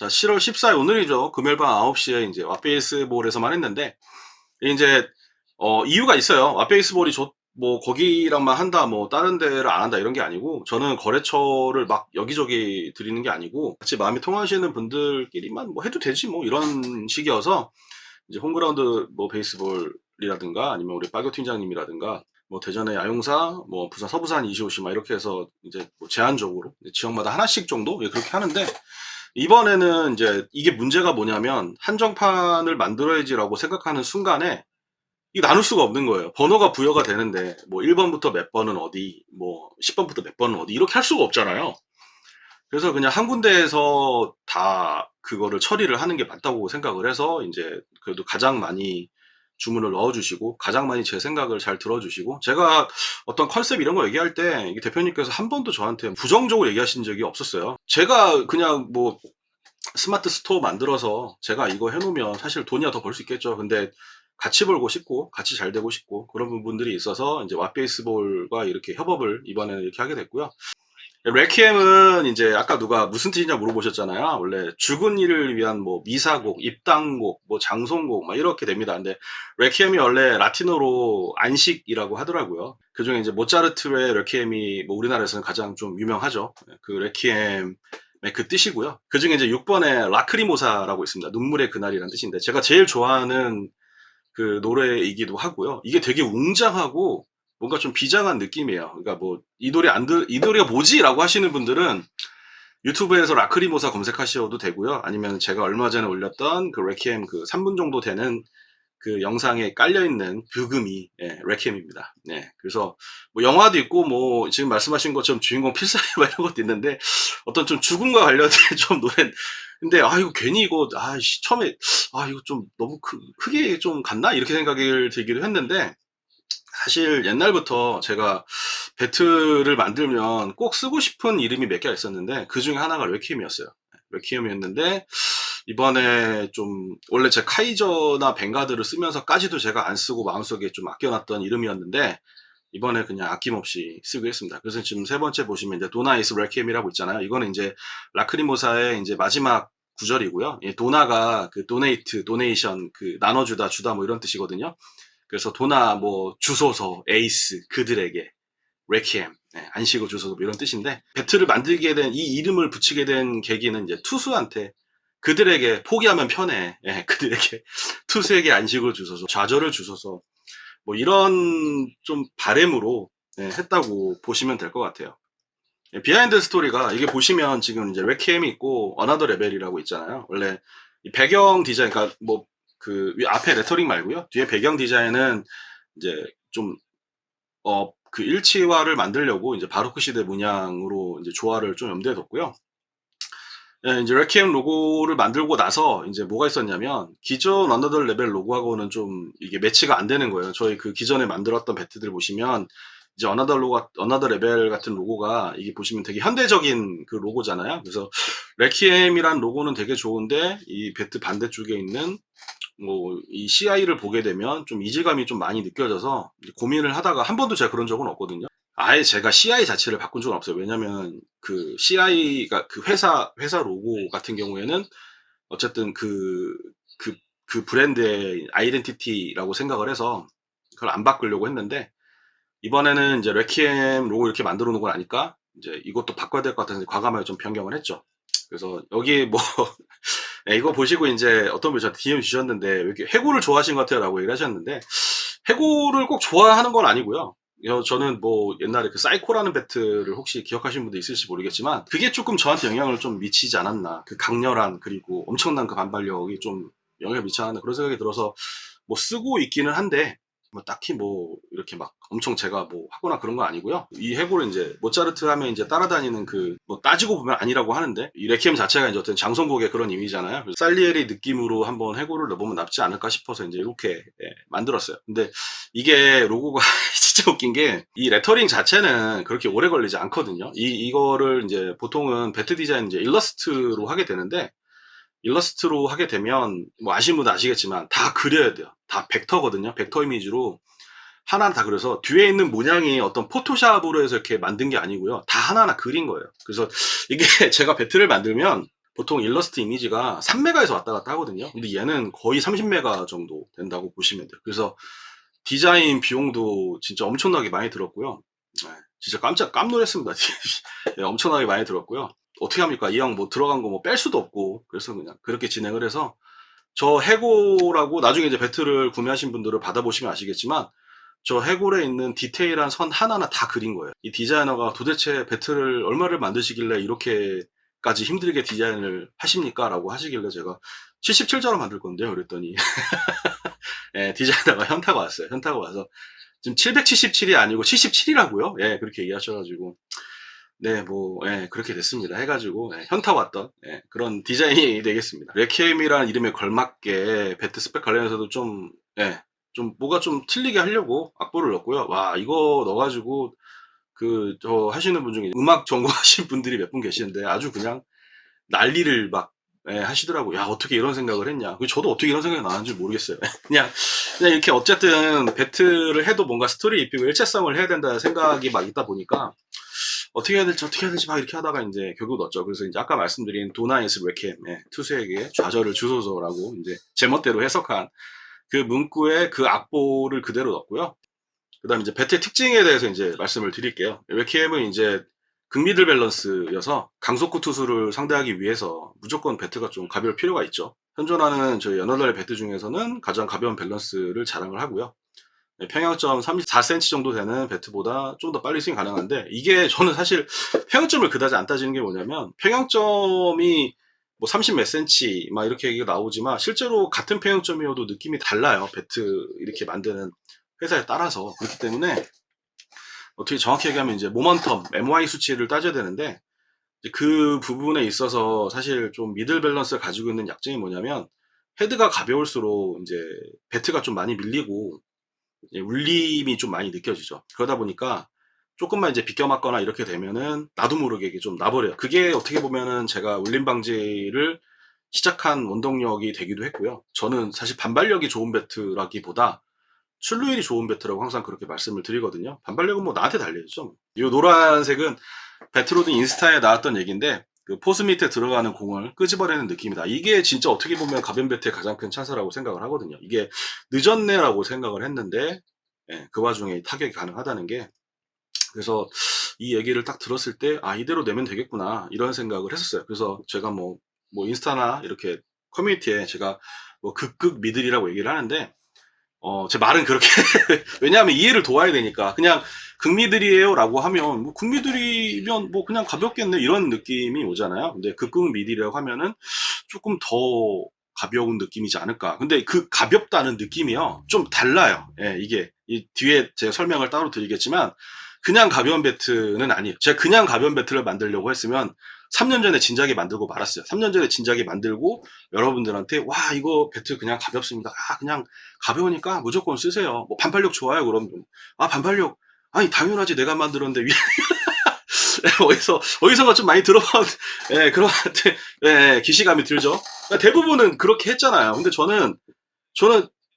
자, 7월 14일 오늘이죠. 금요일 밤 9시에 이제 왓베이스볼에서만 했는데, 이제, 이유가 있어요. 왓베이스볼이 뭐, 거기랑만 한다, 뭐, 다른 데를 안 한다, 이런 게 아니고, 저는 거래처를 막 여기저기 드리는 게 아니고, 같이 마음이 통하시는 분들끼리만 뭐 해도 되지, 뭐, 이런 식이어서, 이제 홈그라운드 뭐, 베이스볼이라든가, 아니면 우리 빠교 팀장님이라든가, 뭐, 대전의 야용사, 뭐, 부산 서부산 이시오시, 막 이렇게 해서, 이제, 뭐 제한적으로, 지역마다 하나씩 정도? 예, 그렇게 하는데, 이번에는 이제 이게 문제가 뭐냐면 한정판을 만들어야지라고 생각하는 순간에 이게 나눌 수가 없는 거예요. 번호가 부여가 되는데 뭐 1번부터 몇 번은 어디, 뭐 10번부터 몇 번은 어디 이렇게 할 수가 없잖아요. 그래서 그냥 한 군데에서 다 그거를 처리를 하는 게 맞다고 생각을 해서 이제 그래도 가장 많이 주문을 넣어주시고 가장 많이 제 생각을 잘 들어주시고 제가 어떤 컨셉 이런 거 얘기할 때 이게 대표님께서 한 번도 저한테 부정적으로 얘기하신 적이 없었어요. 제가 그냥 뭐 스마트 스토어 만들어서 제가 이거 해놓으면 사실 돈이야 더 벌 수 있겠죠. 근데 같이 벌고 싶고 같이 잘 되고 싶고 그런 부분들이 있어서 이제 왓베이스볼과 이렇게 협업을 이번에는 이렇게 하게 됐고요. 레퀴엠은 이제 아까 누가 무슨 뜻이냐 물어보셨잖아요. 원래 죽은 이를 위한 뭐 미사곡, 입당곡, 뭐 장송곡 막 이렇게 됩니다. 근데 레퀴엠이 원래 라틴어로 안식이라고 하더라고요. 그중에 이제 모차르트의 레퀴엠이 뭐 우리나라에서는 가장 좀 유명하죠. 그 레퀴엠의 그 뜻이고요. 그중에 이제 6번에 라크리모사라고 있습니다. 눈물의 그날이라는 뜻인데 제가 제일 좋아하는 그 노래이기도 하고요. 이게 되게 웅장하고 뭔가 좀 비장한 느낌이에요. 그러니까 뭐 이 노래가 뭐지라고 하시는 분들은 유튜브에서 라크리모사 검색하셔도 되고요. 아니면 제가 얼마 전에 올렸던 그 레퀴엠 그 3분 정도 되는 그 영상에 깔려있는 브금이 예, 레퀴엠입니다. 네, 그래서 뭐 영화도 있고 뭐 지금 말씀하신 것처럼 주인공 필살기 막 이런 것도 있는데 어떤 좀 죽음과 관련된 좀 노래 근데 아 이거 괜히 이거 처음에 아 이거 좀 너무 크게 좀 갔나 이렇게 생각이 들기도 했는데 사실 옛날부터 제가 배트를 만들면 꼭 쓰고 싶은 이름이 몇 개가 있었는데 그 중에 하나가 레퀴엠이었어요. 레퀴엠이었는데 이번에 좀 원래 제 카이저나 벵가드를 쓰면서까지도 제가 안 쓰고 마음속에 좀 아껴놨던 이름이었는데 이번에 그냥 아낌없이 쓰기로 했습니다. 그래서 지금 세 번째 보시면 이제 도나이스 레퀴엠이라고 있잖아요. 이거는 이제 라크리모사의 이제 마지막 구절이고요. 이 도나가 그 도네이트, 도네이션, 그 나눠주다, 주다 뭐 이런 뜻이거든요. 그래서 도나 뭐 주소서, 에이스, 그들에게 레퀴엠, 네, 안식을 주소서 뭐 이런 뜻인데 배트를 만들게 된 이 이름을 붙이게 된 계기는 이제 투수한테 그들에게 포기하면 편해. 예, 그들에게 투수에게 안식을 주소서, 좌절을 주소서 뭐 이런 좀 바램으로 예, 했다고 보시면 될 것 같아요. 예, 비하인드 스토리가 이게 보시면 지금 이제 레퀴엠이 있고 어나더 레벨이라고 있잖아요. 원래 이 배경 디자인, 그러니까 뭐 그 앞에 레터링 말고요. 뒤에 배경 디자인은 이제 좀 그 일치화를 만들려고 이제 바로크 시대 문양으로 이제 조화를 좀 염두에 뒀고요. 예, 이제 레퀴엠 로고를 만들고 나서 이제 뭐가 있었냐면 기존 언더더 레벨 로고하고는 좀 이게 매치가 안 되는 거예요. 저희 그 기존에 만들었던 배트들 보시면 이제 어나더 레벨 같은 로고가 이게 보시면 되게 현대적인 그 로고잖아요. 그래서 레퀴엠이란 로고는 되게 좋은데 이 배트 반대쪽에 있는 뭐 이 CI를 보게 되면 좀 이질감이 좀 많이 느껴져서 고민을 하다가 한 번도 제가 그런 적은 없거든요. 아예 제가 CI 자체를 바꾼 적은 없어요. 왜냐면 그 CI가 그 회사 로고 같은 경우에는 어쨌든 그 브랜드의 아이덴티티라고 생각을 해서 그걸 안 바꾸려고 했는데 이번에는 이제 레퀴엠 로고 이렇게 만들어 놓은 걸 아니까 이제 이것도 바꿔야 될 것 같아서 과감하게 좀 변경을 했죠. 그래서 여기 뭐 네, 이거 보시고 이제 어떤 분이 저한테 DM 주셨는데 왜 이렇게 해고를 좋아하신 것 같아요 라고 얘기를 하셨는데 해고를 꼭 좋아하는 건 아니고요. 저는 뭐 옛날에 그 사이코라는 배트를 혹시 기억하시는 분도 있을지 모르겠지만 그게 조금 저한테 영향을 좀 미치지 않았나. 그 강렬한 그리고 엄청난 그 반발력이 좀 영향을 미치지 않았나 그런 생각이 들어서 뭐 쓰고 있기는 한데 뭐 딱히 뭐 이렇게 막 엄청 제가 뭐 하거나 그런 건 아니고요. 이 해고를 이제 모차르트 하면 이제 따라다니는 그 뭐 따지고 보면 아니라고 하는데 이 레퀴엠 자체가 이제 어떤 장송곡의 그런 이미잖아요. 살리에리 느낌으로 한번 해고를 넣어보면 낫지 않을까 싶어서 이제 이렇게 만들었어요. 근데 이게 로고가 진짜 웃긴 게 이 레터링 자체는 그렇게 오래 걸리지 않거든요. 이거를 이제 보통은 배트 디자인 이제 일러스트로 하게 되는데 일러스트로 하게 되면 뭐 아시는 분도 아시겠지만 다 그려야 돼요. 다 벡터거든요. 벡터 이미지로 하나하나 다 그려서 뒤에 있는 문양이 어떤 포토샵으로 해서 이렇게 만든 게 아니고요. 다 하나하나 그린 거예요. 그래서 이게 제가 배트를 만들면 보통 일러스트 이미지가 3메가에서 왔다 갔다 하거든요. 근데 얘는 거의 30메가 정도 된다고 보시면 돼요. 그래서 디자인 비용도 진짜 엄청나게 많이 들었고요. 네, 진짜 깜놀했습니다. 네, 엄청나게 많이 들었고요. 어떻게 합니까? 이 형 뭐 들어간 거 뭐 뺄 수도 없고, 그래서 그냥 그렇게 진행을 해서, 저 해골하고 나중에 이제 배틀을 구매하신 분들은 받아보시면 아시겠지만, 저 해골에 있는 디테일한 선 하나하나 다 그린 거예요. 이 디자이너가 도대체 배틀을 얼마를 만드시길래 이렇게까지 힘들게 디자인을 하십니까? 라고 하시길래 제가 77자로 만들 건데요. 그랬더니 예, 디자이너가 현타가 왔어요. 현타가 와서 지금 777이 아니고 77이라고요? 예, 그렇게 얘기하셔가지고, 네, 뭐, 예, 그렇게 됐습니다. 해가지고, 예, 현타 왔던, 예, 그런 디자인이 되겠습니다. 레퀴엠이라는 이름에 걸맞게 배트 스펙 관련해서도 좀, 예, 좀 뭐가 좀 틀리게 하려고 악보를 넣었고요. 와, 이거 넣어가지고, 저 하시는 분 중에 음악 전공하신 분들이 몇 분 계시는데 아주 그냥 난리를 막, 예, 하시더라고요. 야, 어떻게 이런 생각을 했냐. 저도 어떻게 이런 생각이 나는지 모르겠어요. 그냥 이렇게 어쨌든 배틀을 해도 뭔가 스토리 입히고 일체성을 해야 된다는 생각이 막 있다 보니까, 어떻게 해야 될지 막 이렇게 하다가 이제 결국 넣었죠. 그래서 이제 아까 말씀드린 도나이스 레퀴엠, 예, 투수에게 좌절을 주소서라고 이제 제멋대로 해석한 그 문구에 그 악보를 그대로 넣었고요. 그 다음에 이제 배트의 특징에 대해서 이제 말씀을 드릴게요. 레퀴엠은 이제 극미들 밸런스여서 강속구 투수를 상대하기 위해서 무조건 배트가 좀 가벼울 필요가 있죠. 현존하는 저희 연어달 배트 중에서는 가장 가벼운 밸런스를 자랑을 하고요. 평형점 34cm 정도 되는 배트보다 좀 더 빨리 스윙 가능한데, 이게 저는 사실 평형점을 그다지 안 따지는 게 뭐냐면, 평형점이 뭐 30 몇 cm 막 이렇게 얘기가 나오지만 실제로 같은 평형점이어도 느낌이 달라요. 배트 이렇게 만드는 회사에 따라서. 그렇기 때문에 어떻게 정확히 얘기하면 이제 모먼텀, MY 수치를 따져야 되는데, 이제 그 부분에 있어서 사실 좀 미들 밸런스를 가지고 있는 약점이 뭐냐면, 헤드가 가벼울수록 이제 배트가 좀 많이 밀리고 울림이 좀 많이 느껴지죠. 그러다 보니까 조금만 이제 비껴 맞거나 이렇게 되면은 나도 모르게 이게 좀 나버려요. 그게 어떻게 보면은 제가 울림 방지를 시작한 원동력이 되기도 했고요. 저는 사실 반발력이 좋은 배트라기보다 출루율이 좋은 배트라고 항상 그렇게 말씀을 드리거든요. 반발력은 뭐 나한테 달려있죠. 이 노란색은 배트로드 인스타에 나왔던 얘기인데, 그 포스 밑에 들어가는 공을 끄집어내는 느낌이다. 이게 진짜 어떻게 보면 가변 배트의 가장 큰 찬스라고 생각을 하거든요. 이게 늦었네라고 생각을 했는데, 예, 그 와중에 타격이 가능하다는 게, 그래서 이 얘기를 딱 들었을 때, 아, 이대로 내면 되겠구나 이런 생각을 했었어요. 그래서 제가 뭐 인스타나 이렇게 커뮤니티에 제가 뭐 극극 미들이라고 얘기를 하는데, 제 말은 그렇게 왜냐하면 이해를 도와야 되니까, 그냥 극미들이에요 라고 하면 뭐 극미들이면 뭐 그냥 가볍겠네 이런 느낌이 오잖아요. 근데 극극미들이라고 하면은 조금 더 가벼운 느낌이지 않을까. 근데 그 가볍다는 느낌이요 좀 달라요. 예, 이게 이 뒤에 제가 설명을 따로 드리겠지만, 그냥 가벼운 배트는 아니에요. 제가 그냥 가벼운 배트를 만들려고 했으면 3년 전에 진작에 만들고 말았어요. 3년 전에 진작에 만들고 여러분들한테, 와, 이거 배트 그냥 가볍습니다. 아, 그냥 가벼우니까 무조건 쓰세요. 뭐 반발력 좋아요. 그럼, 아, 반발력, 아니 당연하지, 내가 만들었는데 어디선가 좀 많이 들어본, 예, 그런 예, 기시감이 들죠. 그러니까 대부분은 그렇게 했잖아요. 근데 저는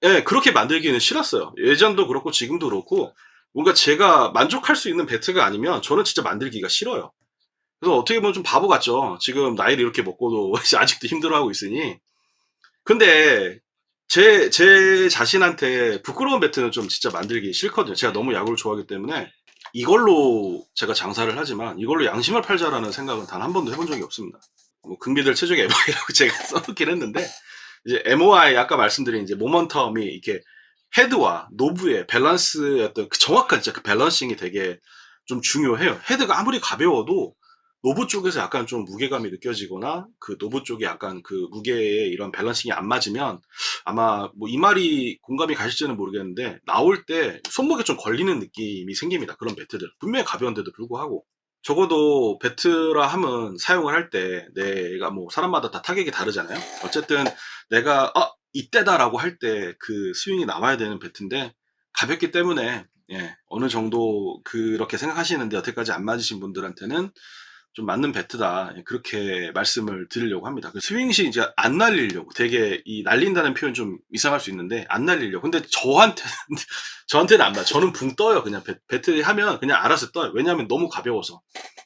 예, 그렇게 만들기는 싫었어요. 예전도 그렇고 지금도 그렇고, 뭔가 제가 만족할 수 있는 배트가 아니면 저는 진짜 만들기가 싫어요. 그래서 어떻게 보면 좀 바보 같죠. 지금 나이를 이렇게 먹고도 아직도 힘들어하고 있으니. 근데 제 자신한테 부끄러운 배트는 좀 진짜 만들기 싫거든요. 제가 너무 야구를 좋아하기 때문에. 이걸로 제가 장사를 하지만 이걸로 양심을 팔자라는 생각은 단 한 번도 해본 적이 없습니다. 뭐 극미들 최적 MOI라고 제가 써놓긴 했는데, 이제 MOI 아까 말씀드린 이제 모먼텀이 이렇게 헤드와 노브의 밸런스의 어떤 그 정확한 진짜 그 밸런싱이 되게 좀 중요해요. 헤드가 아무리 가벼워도 노브 쪽에서 약간 좀 무게감이 느껴지거나, 그 노브 쪽에 약간 그 무게의 이런 밸런싱이 안 맞으면, 아마 뭐 이 말이 공감이 가실지는 모르겠는데, 나올 때 손목에 좀 걸리는 느낌이 생깁니다. 그런 배트들. 분명히 가벼운데도 불구하고. 적어도 배트라 함은 사용을 할 때 내가 뭐 사람마다 다 타격이 다르잖아요. 어쨌든 내가 이때다라고 할 때 그 스윙이 나와야 되는 배트인데, 가볍기 때문에, 예, 어느 정도 그렇게 생각하시는데 여태까지 안 맞으신 분들한테는 좀 맞는 배트다, 예, 그렇게 말씀을 드리려고 합니다. 그 스윙 시 이제 안 날리려고, 되게 이 날린다는 표현 좀 이상할 수 있는데 안 날리려고. 근데 저한테는 안 맞아. 저는 붕 떠요. 그냥 배트 하면 그냥 알아서 떠요. 왜냐하면 너무 가벼워서.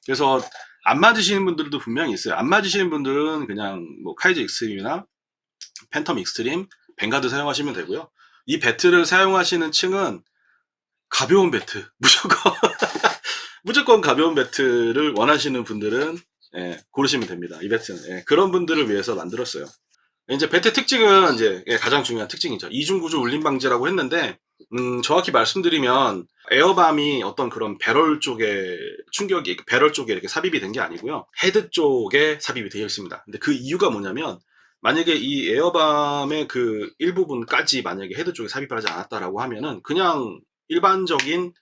그래서 안 맞으시는 분들도 분명히 있어요. 안 맞으시는 분들은 그냥 뭐 카이저 익스트림이나 팬텀 익스트림, 뱅가드 사용하시면 되고요. 이 배트를 사용하시는 층은 가벼운 배트, 무조건 무조건 가벼운 배트를 원하시는 분들은 예, 고르시면 됩니다. 이 배트는 예, 그런 분들을 위해서 만들었어요. 이제 배트 특징은 이제 예, 가장 중요한 특징이죠. 이중 구조 울림 방지라고 했는데 정확히 말씀드리면 에어밤이 어떤 그런 배럴 쪽에 충격이 배럴 쪽에 이렇게 삽입이 된 게 아니고요. 헤드 쪽에 삽입이 되어 있습니다. 근데 그 이유가 뭐냐면 만약에 이 에어밤의 그 일부분까지 만약에 헤드 쪽에 삽입을 하지 않았다라고 하면은 그냥 일반적인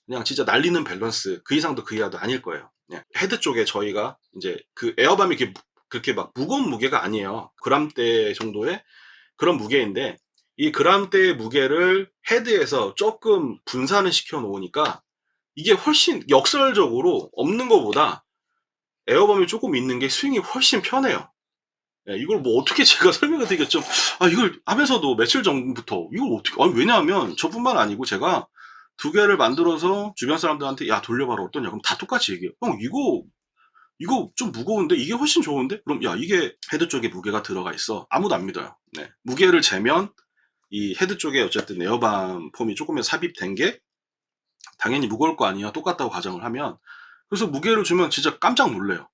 그냥 진짜 날리는 밸런스 그 이상도 그 이하도 아닐 거예요. 예. 헤드 쪽에 저희가 이제 그 에어밤이 이렇게 그렇게 막 무거운 무게가 아니에요. 그람대 정도의 그런 무게인데 이 그람대의 무게를 헤드에서 조금 분산을 시켜 놓으니까 이게 훨씬 역설적으로 없는 것보다 에어밤이 조금 있는 게 스윙이 훨씬 편해요. 예, 이걸 뭐 어떻게 제가 설명을 드리겠 좀, 이걸 하면서도 며칠 전부터 이걸 어떻게, 왜냐하면 저뿐만 아니고 제가 두 개를 만들어서 주변 사람들한테 야, 돌려봐라 어떠냐. 그럼 다 똑같이 얘기해요. 형, 이거 좀 무거운데 이게 훨씬 좋은데? 그럼 야, 이게 헤드 쪽에 무게가 들어가 있어. 아무도 안 믿어요. 네. 무게를 재면 이 헤드 쪽에 어쨌든 에어밤 폼이 조금이라도 삽입된 게 당연히 무거울 거 아니야. 똑같다고 가정을 하면. 그래서 무게를 주면 진짜 깜짝 놀래요.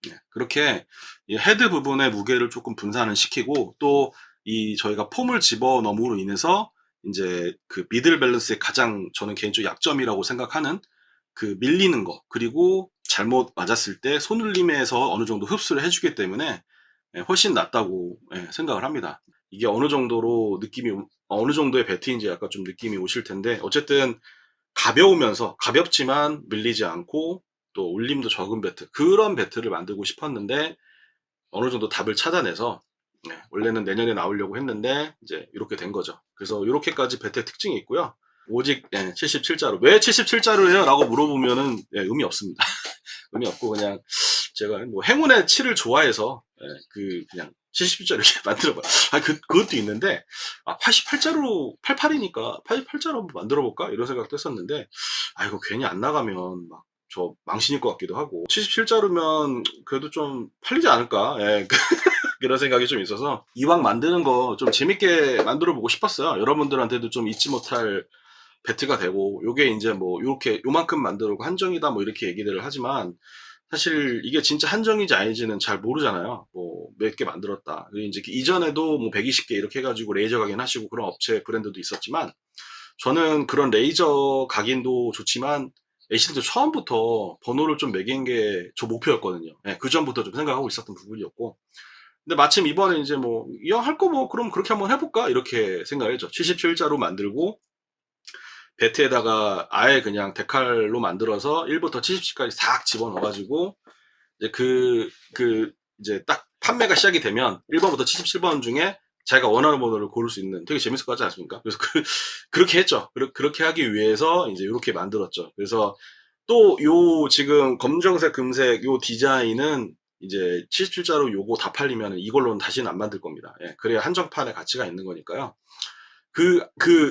네, 그렇게 이 헤드 부분의 무게를 조금 분산을 시키고 또 이 저희가 폼을 집어넣음으로 인해서 이제 그 미들 밸런스의 가장 저는 개인적으로 약점이라고 생각하는 그 밀리는 거 그리고 잘못 맞았을 때 손울림에서 어느 정도 흡수를 해주기 때문에 예, 훨씬 낫다고 예, 생각을 합니다. 이게 어느 정도로 느낌이 어느 정도의 배트인지 약간 좀 느낌이 오실 텐데 어쨌든 가벼우면서 가볍지만 밀리지 않고 또 울림도 적은 배트 그런 배트를 만들고 싶었는데 어느 정도 답을 찾아내서 네, 원래는 내년에 나오려고 했는데 이제 이렇게 된 거죠. 그래서 이렇게까지 배트의 특징이 있고요. 오직 77자로 왜 77자로 해요? 라고 물어보면은 예, 의미 없습니다. 의미 없고 그냥 제가 뭐 행운의 7을 좋아해서 예, 그냥 77자로 이렇게 만들어봐. 그것도 있는데 88자로 88이니까 88자로 한번 만들어볼까 이런 생각도 했었는데 이거 괜히 안 나가면 막 저 망신일 것 같기도 하고 77자루면 그래도 좀 팔리지 않을까 예, 그런 생각이 좀 있어서 이왕 만드는 거 좀 재밌게 만들어 보고 싶었어요. 여러분들한테도 좀 잊지 못할 배트가 되고 요게 이제 뭐 요렇게 요만큼 만들고 한정이다 뭐 이렇게 얘기들을 하지만 사실 이게 진짜 한정인지 아닌지는 잘 모르잖아요. 뭐 몇 개 만들었다. 그리고 이제 이전에도 뭐 120개 이렇게 해가지고 레이저 각인하시고 그런 업체 브랜드도 있었지만 저는 그런 레이저 각인도 좋지만 에이신도 처음부터 번호를 좀 매긴 게 저 목표였거든요. 예, 그 전부터 좀 생각하고 있었던 부분이었고. 근데 마침 이번에 이제 뭐, 이왕 할 거 뭐, 그럼 그렇게 한번 해볼까? 이렇게 생각을 했죠. 77자로 만들고, 배트에다가 아예 그냥 데칼로 만들어서 1부터 70까지 싹 집어넣어가지고, 이제 이제 딱 판매가 시작이 되면 1번부터 77번 중에 자기가 원하는 번호를 고를 수 있는 되게 재밌을 것 같지 않습니까? 그래서 그렇게 했죠. 그렇게 하기 위해서 이제 이렇게 만들었죠. 그래서 또 요 지금 검정색, 금색 요 디자인은 이제 77자로 요거 다 팔리면 이걸로는 다시는 안 만들 겁니다. 예, 그래야 한정판의 가치가 있는 거니까요.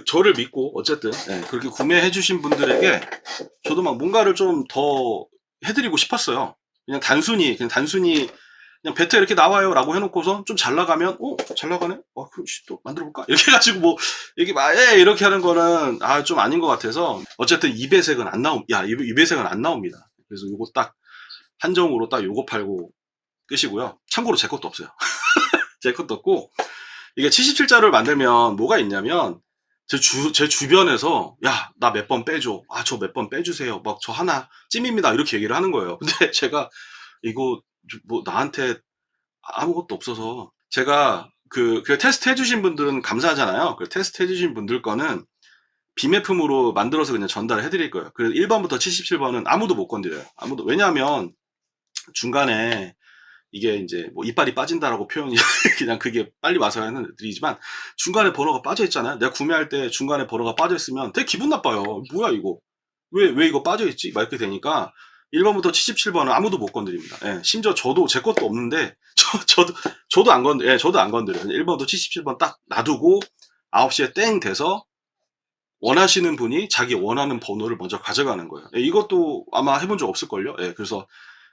저를 믿고 어쨌든 예, 그렇게 구매해 주신 분들에게 저도 막 뭔가를 좀 더 해드리고 싶었어요. 그냥 단순히 그냥 배트 이렇게 나와요 라고 해놓고서 좀 잘 나가면 잘 나가네? 그럼 또 만들어볼까? 이렇게 해가지고 뭐 이렇게 이렇게 하는 거는 좀 아닌 것 같아서 어쨌든 2배색은 안 나옵니다. 2배색은 안 나옵니다. 그래서 요거 딱 한정으로 딱 요거 팔고 끝이고요. 참고로 제 것도 없어요. 제 것도 없고 이게 77자를 만들면 뭐가 있냐면 제 주변에서 야 나 몇 번 빼줘 저 몇 번 빼주세요 막 저 하나 찜입니다 이렇게 얘기를 하는 거예요. 근데 제가 이거 뭐 나한테 아무것도 없어서 제가 그 테스트 해주신 분들은 감사하잖아요. 그 테스트 해주신 분들 거는 비매품으로 만들어서 그냥 전달을 해드릴 거예요. 그래서 1번부터 77번은 아무도 못 건드려요. 왜냐하면 중간에 이게 이제 뭐 이빨이 빠진다라고 표현이 그냥 그게 빨리 와서 하는 애들이지만 중간에 번호가 빠져 있잖아요. 내가 구매할 때 중간에 번호가 빠져 있으면 되게 기분 나빠요. 뭐야 이거 왜 이거 빠져 있지? 막 이렇게 되니까 1번부터 77번은 아무도 못 건드립니다. 예, 심지어 저도 제 것도 없는데 저도 안 저도 안 건드려요. 1번부터 77번 딱 놔두고 9시에 땡 돼서 원하시는 분이 자기 원하는 번호를 먼저 가져가는 거예요. 예, 이것도 아마 해본 적 없을걸요. 예, 그래서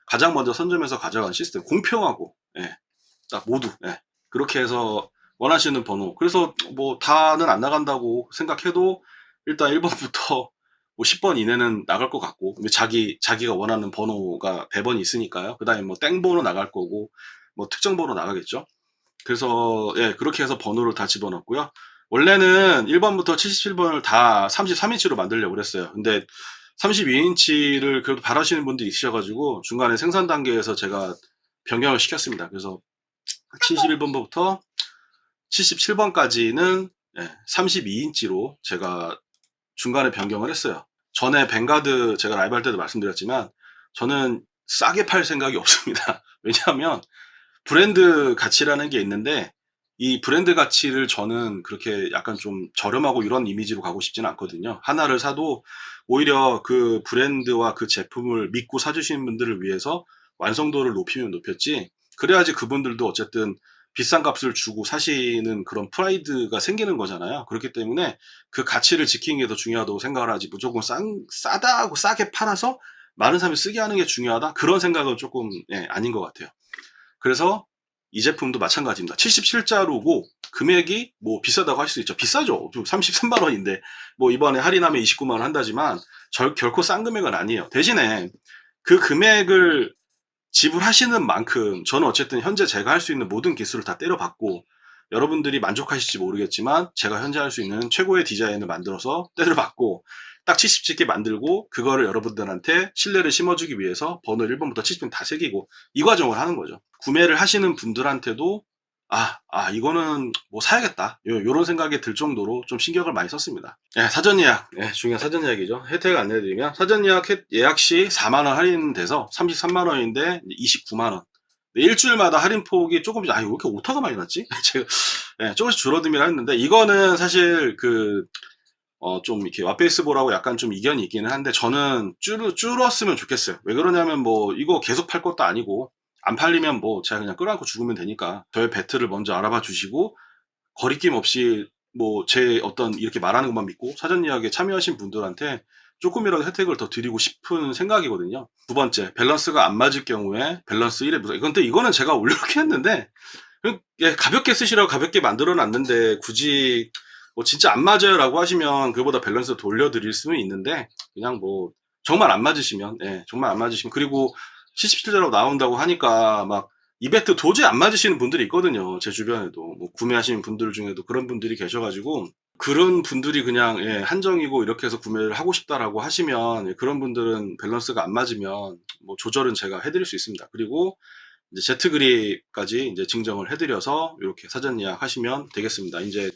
가장 먼저 선점해서 가져간 시스템 공평하고, 예, 딱 모두, 예, 그렇게 해서 원하시는 번호. 그래서 뭐 다는 안 나간다고 생각해도 일단 1번부터 뭐 10번 이내는 나갈 것 같고, 근데 자기가 원하는 번호가 100번이 있으니까요. 그 다음에 뭐 땡번호 나갈 거고, 뭐 특정 번호 나가겠죠. 그래서 예, 그렇게 해서 번호를 다 집어넣었고요. 원래는 1번부터 77번을 다 33인치로 만들려고 그랬어요. 근데 32인치를 그래도 바라시는 분들이 있으셔가지고 중간에 생산 단계에서 제가 변경을 시켰습니다. 그래서 71번부터 77번까지는 32인치로 제가 중간에 변경을 했어요. 전에 뱅가드 제가 라이브 할 때도 말씀드렸지만 저는 싸게 팔 생각이 없습니다. 왜냐하면 브랜드 가치라는 게 있는데 이 브랜드 가치를 저는 그렇게 약간 좀 저렴하고 이런 이미지로 가고 싶지는 않거든요. 하나를 사도 오히려 그 브랜드와 그 제품을 믿고 사주시는 분들을 위해서 완성도를 높이면 높였지, 그래야지 그분들도 어쨌든 비싼 값을 주고 사시는 그런 프라이드가 생기는 거잖아요. 그렇기 때문에 그 가치를 지키는 게 더 중요하다고 생각을 하지, 무조건 싸다 하고 싸게 팔아서 많은 사람이 쓰게 하는 게 중요하다, 그런 생각은 조금 아닌 것 같아요. 그래서 이 제품도 마찬가지입니다. 77자루고 금액이 뭐 비싸다고 할 수 있죠. 비싸죠. 33만 원인데 뭐 이번에 할인하면 29만 원 한다지만 결코 싼 금액은 아니에요. 대신에 그 금액을 지불하시는 만큼 저는 어쨌든 현재 제가 할 수 있는 모든 기술을 다 때려봤고, 여러분들이 만족하실지 모르겠지만 제가 현재 할 수 있는 최고의 디자인을 만들어서 때려봤고, 딱 70개 만들고 그거를 여러분들한테 신뢰를 심어주기 위해서 번호 1번부터 70번 다 새기고 이 과정을 하는 거죠. 구매를 하시는 분들한테도 이거는 뭐 사야겠다, 요런 생각이 들 정도로 좀 신경을 많이 썼습니다. 사전 예약, 중요한 사전 예약이죠. 혜택을 안내해드리면 사전 예약 시 4만원 할인돼서 33만 원인데 29만 원. 일주일마다 할인폭이 조금씩, 왜 이렇게 오타가 많이 났지? 제가 조금씩 줄어들긴 했는데, 이거는 사실 좀 이렇게 왓베이스볼하고 약간 좀 이견이 있기는 한데 저는 줄었으면 좋겠어요. 왜 그러냐면 뭐 이거 계속 팔 것도 아니고 안 팔리면 뭐 제가 그냥 끌어안고 죽으면 되니까 저의 배틀을 먼저 알아봐 주시고 거리낌 없이 뭐 제 어떤 이렇게 말하는 것만 믿고 사전 예약에 참여하신 분들한테 조금이라도 혜택을 더 드리고 싶은 생각이거든요. 두 번째, 밸런스가 안 맞을 경우에 밸런스 1회 무상. 근데 이거는 제가 올려놓긴 했는데 가볍게 쓰시라고 가볍게 만들어 놨는데 굳이 뭐 진짜 안 맞아요 라고 하시면 그보다 밸런스 돌려드릴 수는 있는데, 그냥 뭐 정말 안 맞으시면, 정말 안 맞으시면, 그리고 77자로 나온다고 하니까 막 이벤트 도저히 안 맞으시는 분들이 있거든요. 제 주변에도 뭐 구매하시는 분들 중에도 그런 분들이 계셔가지고, 그런 분들이 그냥 한정이고 이렇게 해서 구매를 하고 싶다라고 하시면 그런 분들은 밸런스가 안 맞으면 뭐 조절은 제가 해드릴 수 있습니다. 그리고 이제 제트그립까지 이제 증정을 해드려서 이렇게 사전 예약하시면 되겠습니다. 이제